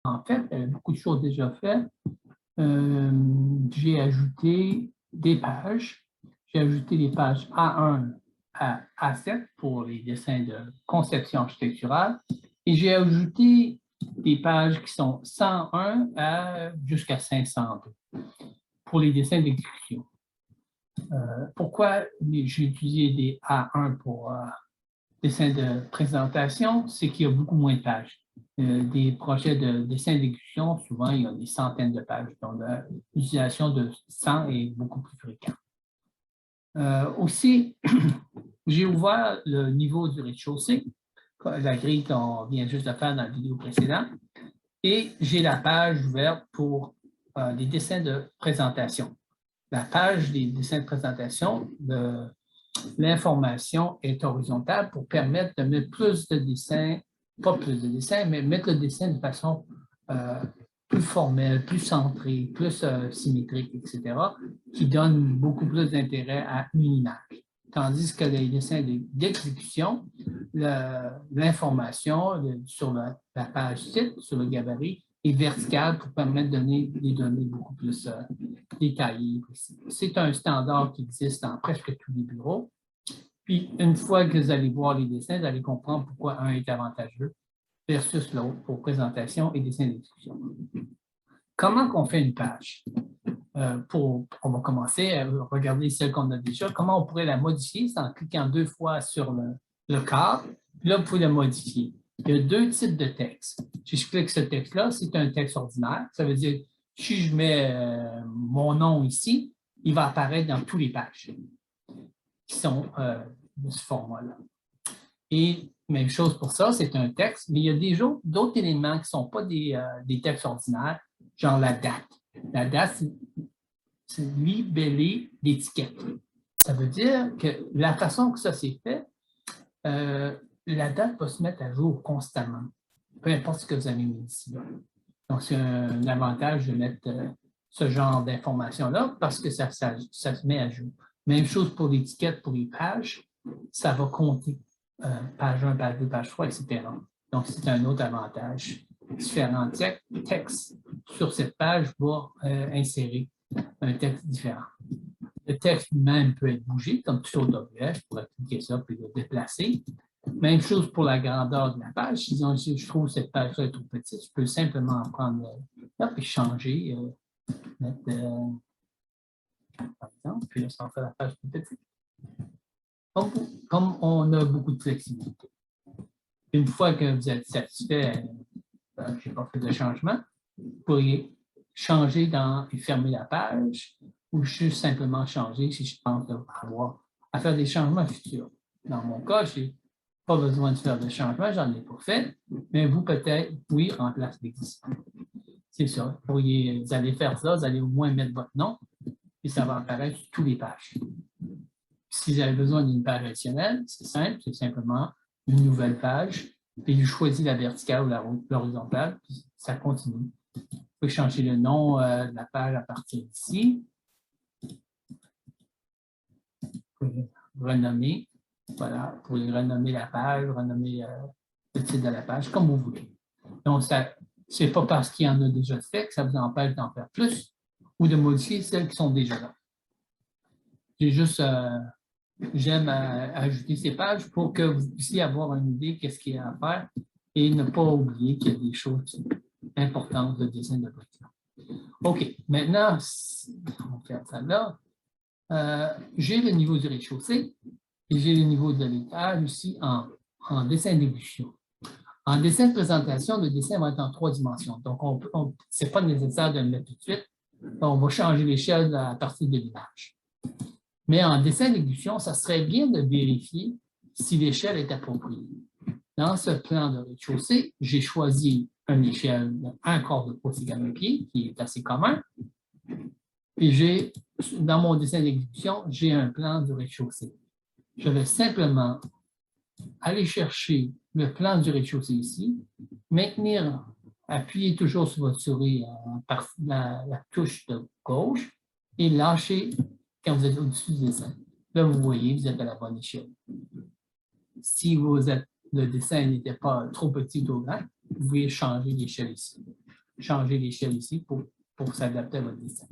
en fait, beaucoup de choses déjà faites. J'ai ajouté des pages. J'ai ajouté les pages A1 à A7 pour les dessins de conception architecturale. Et j'ai ajouté des pages qui sont 101 jusqu'à 502 pour les dessins d'exécution. Pourquoi j'ai utilisé des A1 pour dessin de présentation? C'est qu'il y a beaucoup moins de pages. Des projets de dessin d'exécution, souvent, il y a des centaines de pages. Donc, l'utilisation de 100 est beaucoup plus fréquente. Aussi, j'ai ouvert le niveau du rez-de-chaussée, la grille qu'on vient juste de faire dans la vidéo précédente, et j'ai la page ouverte pour des dessins de présentation. La page des dessins de présentation, l'information est horizontale pour permettre de mettre plus de dessins, pas plus de dessins, mais mettre le dessin de façon plus formelle, plus centrée, plus symétrique, etc., qui donne beaucoup plus d'intérêt à une image. Tandis que les dessins d'exécution, l'information sur la page site, sur le gabarit, est verticale pour permettre de donner des données beaucoup plus détaillées. C'est un standard qui existe dans presque tous les bureaux. Puis, une fois que vous allez voir les dessins, vous allez comprendre pourquoi un est avantageux versus l'autre pour présentation et dessin d'exécution. Comment on fait une page? On va commencer à regarder celle qu'on a déjà. Comment on pourrait la modifier? C'est en cliquant 2 fois sur le cadre. Puis là, vous pouvez la modifier. Il y a 2 types de textes. Si je clique ce texte-là, c'est un texte ordinaire. Ça veut dire, si je mets mon nom ici, il va apparaître dans tous les pages qui sont de ce format-là. Et même chose pour ça, c'est un texte, mais il y a d'autres éléments qui ne sont pas des textes ordinaires, genre la date. La date, c'est libellé d'étiquette. Ça veut dire que la façon que ça s'est fait, la date va se mettre à jour constamment, peu importe ce que vous avez mis ici. Donc, c'est un avantage de mettre ce genre d'informations-là parce que ça se met à jour. Même chose pour l'étiquette, pour les pages, ça va compter. Page 1, page 2, page 3, etc. Donc, c'est un autre avantage. Différents textes sur cette page vont insérer un texte différent. Le texte lui-même peut être bougé, comme tout autre objet. Je pourrais cliquer ça puis le déplacer. Même chose pour la grandeur de la page. Si je trouve cette page-là trop petite, je peux simplement prendre là et changer, mettre, par exemple, puis là, ça en fait la page plus petite. Comme on a beaucoup de flexibilité. Une fois que vous êtes satisfait, je n'ai pas fait de changement, vous pourriez changer et fermer la page ou juste simplement changer si je pense avoir à faire des changements futurs. Dans mon cas, je n'ai pas besoin de faire de changement, j'en ai pas fait, mais vous peut-être, oui, remplacer l'existant. C'est ça. Vous allez faire ça, vous allez au moins mettre votre nom et ça va apparaître sur toutes les pages. Si vous avez besoin d'une page additionnelle, c'est simple, c'est simplement une nouvelle page, puis je choisis la verticale ou l'horizontale, puis ça continue. Vous pouvez changer le nom de la page à partir d'ici. Vous pouvez renommer, voilà, vous pouvez renommer la page, renommer le titre de la page, comme vous voulez. Donc, ce n'est pas parce qu'il y en a déjà fait que ça vous empêche d'en faire plus ou de modifier celles qui sont déjà là. J'ai juste... J'aime ajouter ces pages pour que vous puissiez avoir une idée de ce qu'il y a à faire et ne pas oublier qu'il y a des choses importantes de dessin de bâtiment. OK, maintenant, on va faire ça là. J'ai le niveau du rez-de-chaussée et j'ai le niveau de l'étage aussi en dessin d'exécution. En dessin de présentation, le dessin va être en 3 dimensions. Donc, ce n'est pas nécessaire de le mettre tout de suite. On va changer l'échelle à partir de l'image. Mais en dessin d'exécution, ça serait bien de vérifier si l'échelle est appropriée. Dans ce plan de rez-de-chaussée, j'ai choisi une échelle de 1 quart de pouce égale 1 pied, qui est assez commun. Et dans mon dessin d'exécution, j'ai un plan du rez-de-chaussée. Je vais simplement aller chercher le plan du rez-de-chaussée ici, appuyer toujours sur votre souris par la touche de gauche et lâcher quand vous êtes au-dessus du dessin. Là, vous voyez, vous êtes à la bonne échelle. Si le dessin n'était pas trop petit ou trop grand, vous pouvez changer l'échelle ici. changer l'échelle ici pour s'adapter à votre dessin.